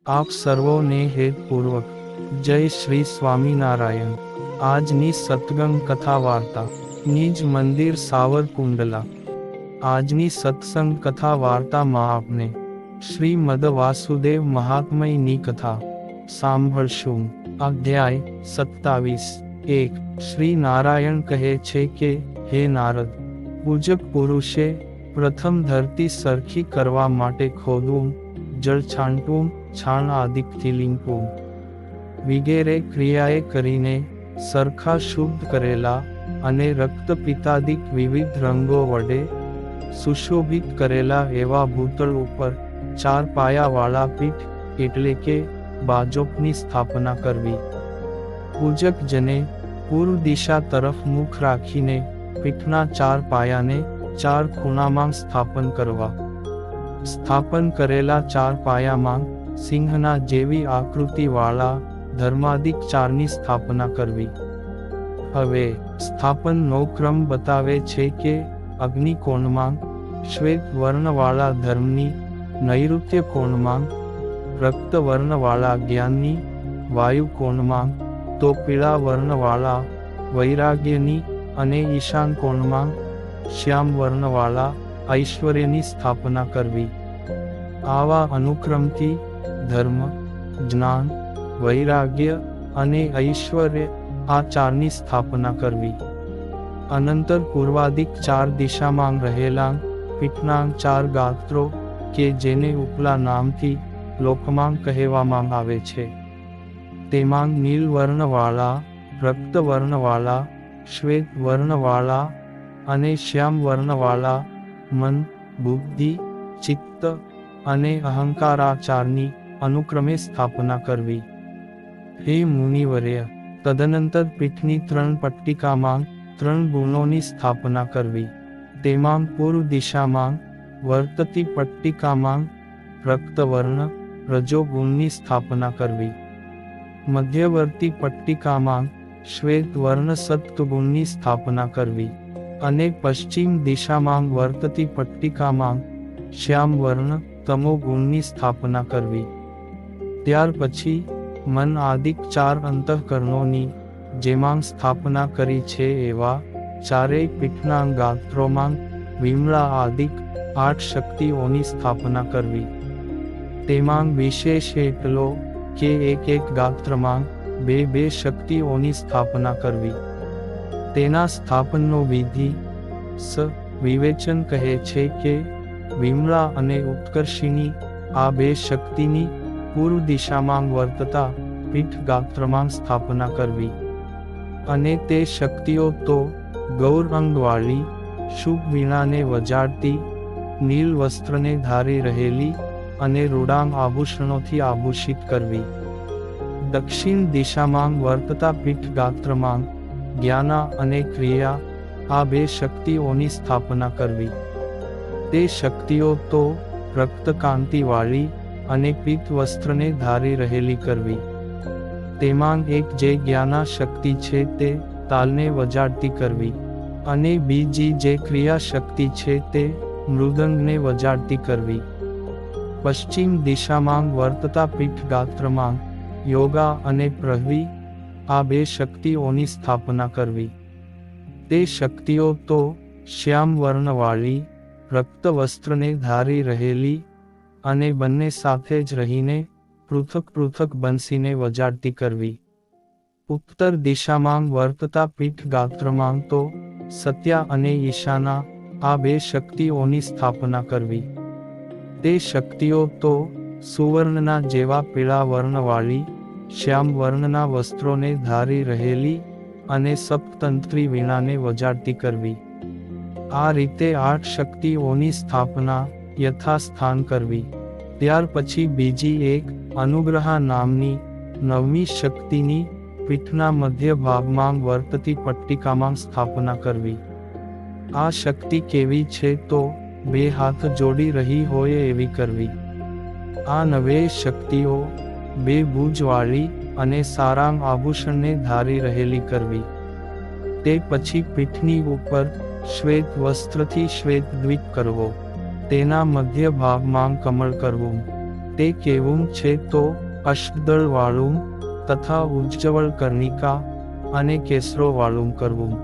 આપ સર્વોને હેતપૂર્વક જય શ્રી સ્વામિનારાયણ। આજની સત્સંગ કથા વાર્તા નિજ મંદિર સાવરકુંડલા। આજની સત્સંગ કથા વાર્તામાં આપને શ્રીમદ વાસુદેવ મહાત્મ્યની કથા સાંભળશું। અધ્યાય 27। શ્રી નારાયણ કહે છે કે, હે નારદ, પૂજક પુરુષે પ્રથમ ધરતી સરખી કરવા માટે ખોદવું, જળ છાંટવું, છાણ આદિકથી લીંપવું વિગેરે ક્રિયાએ કરીને સરખા શુદ્ધ કરેલા અને રક્તપિત્તાદિક વિવિધ રંગો વડે સુશોભિત કરેલા એવા ભૂતળ ઉપર 4 પાયાવાળા પીઠ એટલે કે બાજોપની સ્થાપના કરવી। પૂજકજને પૂર્વ દિશા તરફ મુખ રાખીને પીઠના 4 પાયાને 4 ખૂણામાં સ્થાપન કરવા। સ્થાપન કરેલા 4 પાયામાં સિંહના જેવી આકૃતિવાળા ધર્માદિક 4ની સ્થાપના કરવી। હવે સ્થાપનનો ક્રમ બતાવે છે કે અગ્નિકોણમાં શ્વેત વર્ણવાળા ધર્મની, નૈઋત્ય કોણમાં રક્ત વર્ણવાળા જ્ઞાનની, વાયુ કોણમાં તો પીળા વર્ણવાળા વૈરાગ્યની અને ઈશાન કોણમાં શ્યામ વર્ણવાળા ઐશ્વર્યની સ્થાપના કરવી। આવા અનુક્રમથી ધર્મ, જ્ઞાન, વૈરાગ્ય અને ઐશ્વર્ય આ 4ની સ્થાપના કરવી। અનંતર પૂર્વાદિક 4 દિશામાં રહેલા પીઠના 4 ગાત્રો કે જેને ઉપલા નામથી લોકમાં કહેવામાં આવે છે, તેમાં નીલ વર્ણવાળા, રક્ત વર્ણવાળા, શ્વેત વર્ણવાળા અને શ્યામ વર્ણવાળા મન, બુદ્ધિ, ચિત્ત અને અહંકાર આ 4ની અનુક્રમે સ્થાપના કરવી। હે મુનિવર્ય, તદનંતર પીઠની 3 પટ્ટિકામાં 3 ગુણોની સ્થાપના કરવી। તેમાં પૂર્વ દિશામાં વર્તતી પટ્ટિકામાં રક્તવર્ણ રજોગુણની સ્થાપના કરવી। મધ્યવર્તી પટ્ટિકામાં શ્વેત વર્ણ સત્વગુણની સ્થાપના કરવી અને પશ્ચિમ દિશામાં વર્તતી પટ્ટિકામાં શ્યામ વર્ણ તમોગુણની સ્થાપના કરવી। ત્યાર પછી મન આદિક 4 અંતઃકરણોની જેમાં સ્થાપના કરી છે એવા 4 પીઠના ગાત્રોમાં વિમળા આદિક 8 શક્તિઓની સ્થાપના કરવી। તેમાં વિશેષ એટલો કે એક ગાત્રમાં 2 શક્તિઓની સ્થાપના કરવી। તેના સ્થાપનનો વિધિ વિવેચન કહે છે કે વિમળા અને ઉત્કર્ષિણી આ 2 શક્તિની પૂર્વ દિશામાં વર્તતા પીઠ ગાત્રમાં સ્થાપના કરવી। અને તે શક્તિઓ તો ગૌરંગવાળી, શુભ વીણાને વજાડતી, નીલ વસ્ત્રને ધારી રહેલી અને રૂડાંગ આભૂષણોથી આભૂષિત કરવી। દક્ષિણ દિશામાં વર્તતા પીઠ ગાત્રમાં જ્ઞાના અને ક્રિયા આ 2 શક્તિઓની સ્થાપના કરવી। તે શક્તિઓ તો રક્તકાંતિવાળી અને પીત વસ્ત્રને ધારી રહેલી કરવી। તેમાં એક જે જ્ઞાના શક્તિ છે તે તાલને વજાડતી કરવી અને બીજી જે ક્રિયા શક્તિ છે તે મૃદંગને વજાડતી કરવી। પશ્ચિમ દિશામાં વર્તતા પીઠ ગાત્રમાં યોગા અને પ્રહવી આ 2 શક્તિઓની સ્થાપના કરવી। તે શક્તિઓ તો શ્યામ વર્ણવાળી, રક્ત વસ્ત્રને ધારી રહેલી અને બંને સાથે જ રહીને પૃથક પૃથક બંસીને વજાડતી કરવી। ઉત્તર દિશામાં વર્તતા પીઠ ગાત્રમાં તો સત્યા અને ઈશાના આ 2 શક્તિઓની સ્થાપના કરવી। તે શક્તિઓ તો સુવર્ણના જેવા પીળા વર્ણવાળી, શ્યામ વર્ણના વસ્ત્રોને ધારી રહેલી અને સપ્તતંત્રી વીણાને વજાડતી કરવી। આ રીતે 8 શક્તિઓની સ્થાપના યથાસ્થાન કરવી। ત્યાર પછી બીજી એક અનુગ્રહા નામની 9મી શક્તિની પીઠના મધ્ય ભાગમાં વર્તતી પટ્ટિકામાં સ્થાપના કરવી। આ શક્તિ કેવી છે તો 2 હાથ જોડી રહી હોય એવી કરવી। આ 9 શક્તિઓ 2 ભુજવાળી અને સારાંગ આભૂષણને ધારી રહેલી કરવી। તે પછી પીઠની ઉપર શ્વેત વસ્ત્રથી શ્વેત દ્વીપ કરવો, તેના મધ્ય ભાગમાં કમળ કરવું, તે કેવું છે તો અષ્ટદળવાળું તથા ઉજ્જવળ કર્ણિકા અને કેસરોવાળું કરવું.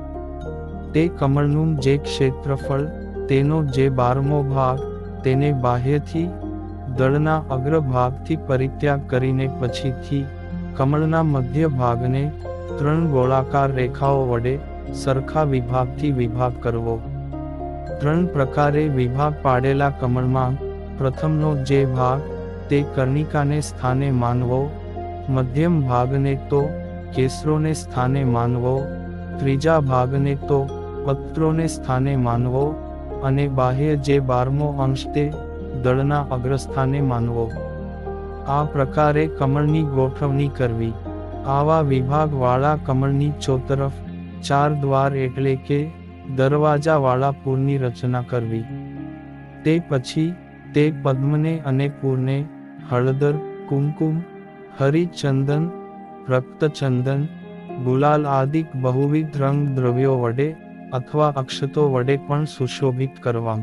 તે કમળનું જે ક્ષેત્રફળ, તેનો જે 12મો ભાગ, તેને બાહ્યથી દળના અગ્રભાગથી પરિત્યાગ કરીને પછીથી કમળના મધ્ય ભાગને 3 ગોળાકાર રેખાઓ વડે સરખા વિભાગથી વિભાગ કરવો. 3 પ્રકારે વિભાગ પાડેલા કમળમાં પ્રથમનો જે ભાગ, તે કર્ણિકાને સ્થાને માનવો, મધ્યમ ભાગને તો કેસરોને સ્થાને માનવો, ત્રીજા ભાગને તો પત્રોને સ્થાને માનવો અને બાહ્ય જે 12મો અંશ તે દળના અગ્રસ્થાને માનવો. આ પ્રકારે કમળની ગોઠવણી કરવી. આવા વિભાગવાળા કમળની ચોતરફ 4 દ્વાર એટલે કે દરવાજાવાળા પૂરની રચના કરવી. તે પછી તે પદ્મને અને પૂરને હળદર, કુમકુમ, હરિચંદન, રક્તચંદન, ગુલાલ આદિક બહુવિધ રંગ દ્રવ્યો વડે અથવા અક્ષતો વડે પણ સુશોભિત કરવા.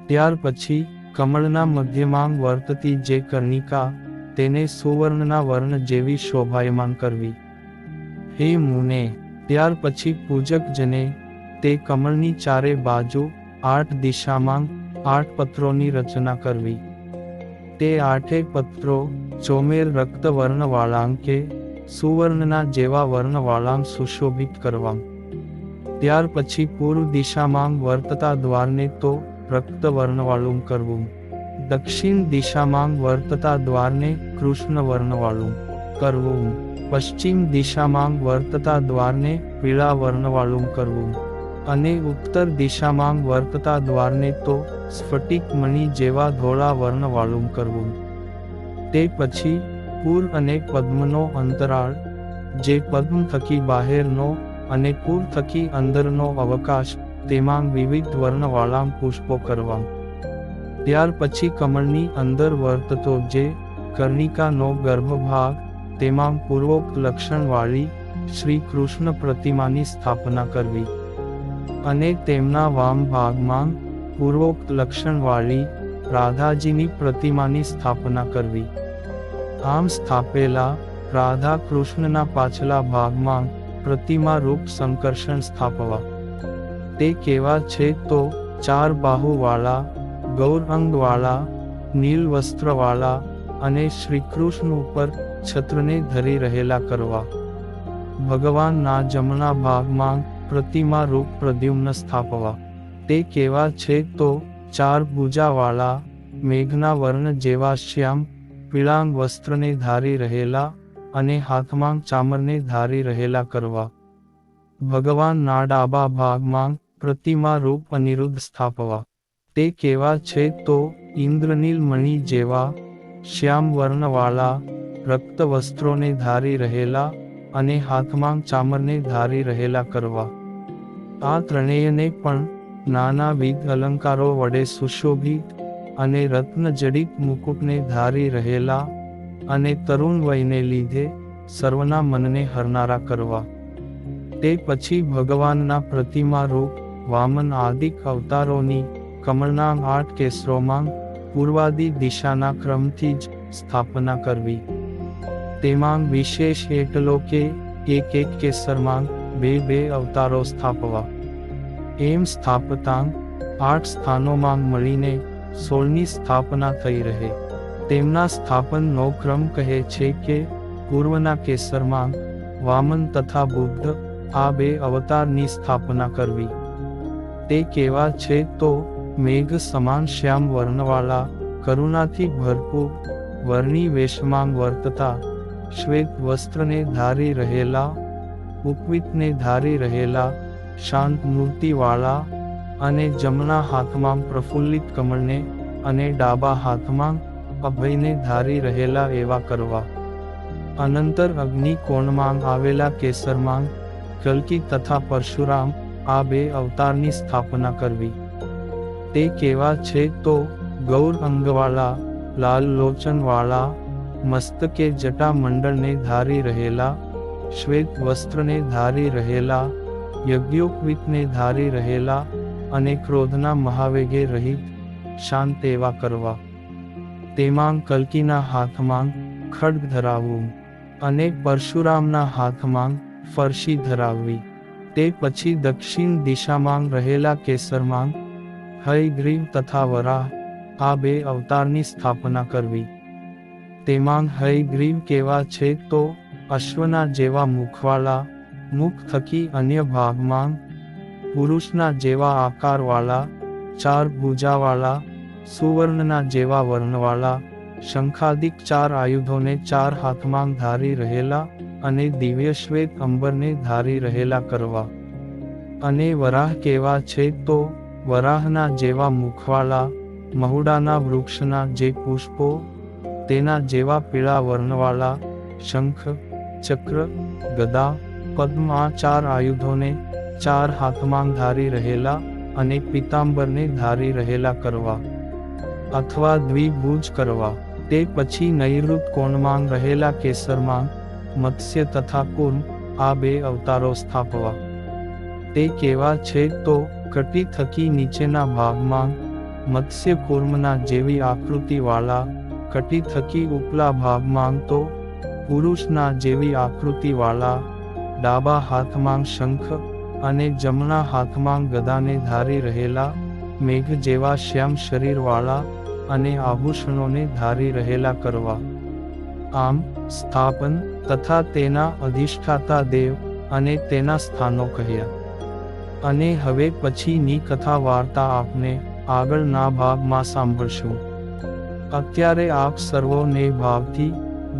ત્યાર પછી કમળના મધ્યમાં વર્તતી જે કર્ણિકા, તેને સુવર્ણના વર્ણ જેવી શોભાયમાન કરવી. હે મુને, ત્યાર પછી પૂજકજને તે કમળની ચારે બાજુ 8 દિશામાં 8 પત્રોની રચના કરવી. તે 8 પત્રો ચોમેર રક્તવર્ણવાળાં કે સુવર્ણના જેવા વર્ણવાળાં સુશોભિત કરવા. ત્યાર પછી પૂર્વ દિશામાં વર્તતા દ્વારને તો રક્તવર્ણવાળું કરવું. દક્ષિણ દિશામાં વર્તતા દ્વારને કૃષ્ણવર્ણવાળું કરવું. પશ્ચિમ દિશામાં વર્તતા દ્વારને પીળા વર્ણવાળું કરવું અને ઉત્તર દિશામાં વર્તતા દ્વારને તો સ્ફટિક મણિ જેવા ધોળા વર્ણવાળું કરવું. તે પછી પૂર અને પદ્મનો અંતરાળ, જે પદ્મ થકી બહારનો અને પૂર થકી અંદરનો અવકાશ, તેમાં વિવિધ વર્ણવાળા પુષ્પો કરવા. ત્યાર પછી કમળની અંદર વર્તતો જે કર્ણિકાનો ગર્ભભાગ, તેમાં પૂર્વોક્ત લક્ષણવાળી શ્રી કૃષ્ણ પ્રતિમાની સ્થાપના કરવી અને તેમના વામ ભાગમાં પૂર્વોક્ત લક્ષણવાળી રાધાજીની પ્રતિમાની સ્થાપના કરવી. આમ સ્થાપેલા રાધા કૃષ્ણના પાછલા ભાગમાં પ્રતિમા રૂપ સંકર્ષણ સ્થાપવા. તે કેવા છે તો 4 બાહુવાળા, ગૌર અંગવાળા, નીલ વસ્ત્રવાળા અને શ્રીકૃષ્ણ ઉપર છત્રને ધરી રહેલા કરવા. ભગવાનના જમણા ભાગમાં પ્રતિમા રૂપ પ્રદ્યુમ્ન સ્થાપવા. તે કેવા છે તો 4 ભુજાવાળા, મેઘના વર્ણ જેવા શ્યામ પીળાંગ વસ્ત્રને ધારી રહેલા અને હાથમાં ચામરને ધારી રહેલા કરવા. ભગવાનના ડાબા ભાગમાં પ્રતિમા રૂપ અનિરુદ્ધ સ્થાપવા. તે કેવા છે તો ઇન્દ્રનીલ મણિ જેવા શ્યામ વર્ણવાળા, રક્ત વસ્ત્રોને ધારી રહેલા અને હાથમાં ચામરને ધારી રહેલા કરવા. આ ત્રણેયને પણ નાનાવિધ અલંકારો વડે સુશોભિત અને રત્નજડિત મુકુટને ધારી રહેલા અને તરુણ વયને લીધે સર્વના મનને હરનારા કરવા. તે પછી ભગવાનના પ્રતિમા રૂપ વામન આદિક અવતારોની કમળના 8 કેસરોમાં પૂર્વાદી દિશાના ક્રમથી જ સ્થાપના કરવી. તેમાં વિશેષ એટલો કે એક કેસરમાં 2 અવતારો સ્થાપવા. એમ સ્થાપતાં 8 સ્થાનોમાં મળીને 16ની સ્થાપના થઈ રહે. તેમના સ્થાપનનો ક્રમ કહે છે કે પૂર્વના કેસરમાં વામન તથા બુદ્ધ, આ 2 અવતારની સ્થાપના કરવી. તે કેવા છે તો મેઘ સમાન શ્યામ વર્ણવાળા, કરુણાથી ભરપૂર, વર્ણી વેશમાં વર્તતા, શ્વેત વસ્ત્રને ધારી રહેલા, ઉપવીતને ધારી રહેલા, શાંત મૂર્તિવાળા અને જમણા હાથમાં પ્રફુલ્લિત કમળને અને ડાબા હાથમાં અભયને ધારી રહેલા એવા કરવા. અનંતર અગ્નિ કોણમાં આવેલા કેસરમાં કલ્કી તથા પરશુરામ, આ 2 અવતારની સ્થાપના કરવી. તે કેવા છે તો ગૌર અંગવાળા, લાલ લોચનવાળા, મસ્તકે જટા મંડળને ધારી રહેલા, શ્વેત વસ્ત્રને ધારી રહેલા, યજ્ઞોપવીતને ધારી રહેલા અને ક્રોધના મહાવેગે રહિત શાંત એવા કરવા. તેમાં કલ્કીના હાથમાં ખડગ ધરાવવું અને પરશુરામના હાથમાં ફરસી ધરાવવી. તે પછી દક્ષિણ દિશામાં રહેલા કેસરમાં હયગ્રીવ તથા વરાહ આ બે અવતારની સ્થાપના કરવી. તેમાં હયગ્રીવ કેવા છે તો અશ્વના જેવા મુખવાળા, મુખ થકી અન્ય ભાગમાં પુરુષના જેવા આકારવાળા, 4 ભુજાવાળા, સુવર્ણના જેવા વર્ણવાળા, શંખાદિક 4 આયુધોને 4 હાથમાં ધારી રહેલા અને દિવ્ય શ્વેત અંબરને ધારી રહેલા કરવા. અને વરાહ કેવા છે તો વરાહના જેવા મુખવાળા, મહુડાના વૃક્ષના જે પુષ્પો, તેના જેવા પીળા વર્ણવાળા, શંખ, ચક્ર, ગદા, પદ્મ આ 4 આયુધોને 4 હાથમાં ધારી રહેલા અને પીતાંબરને ધારી રહેલા કરવા. અથવા દ્વિભુજ કરવા. તે પછી નૈઋત કોણમાં રહેલા કેસરમાં મત્સ્ય તથા કૂર્મ આ 2 અવતારો સ્થાપવા. તે કેવા છે તો કટી થકી નીચેના ભાગમાં મત્સ્ય કૂર્મના જેવી આકૃતિવાળા, કટી થકી ઉપલા ભાગમાં તો પુરુષના જેવી આકૃતિવાળા, ડાબા હાથમાં શંખ અને જમણા હાથમાં ગદાને ધારી રહેલા, મેઘ જેવા શ્યામ શરીરવાળા અને આભૂષણોને ધારી રહેલા કરવા. આમ સ્થાપન તથા તેના અધિષ્ઠાતા દેવ અને તેના સ્થાનો કહ્યા. અને હવે પછીની કથા વાર્તા આપને આગળના ભાગમાં સાંભળશું. અત્યારે આપ સર્વોને ભાવથી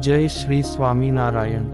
જય શ્રી સ્વામિનારાયણ.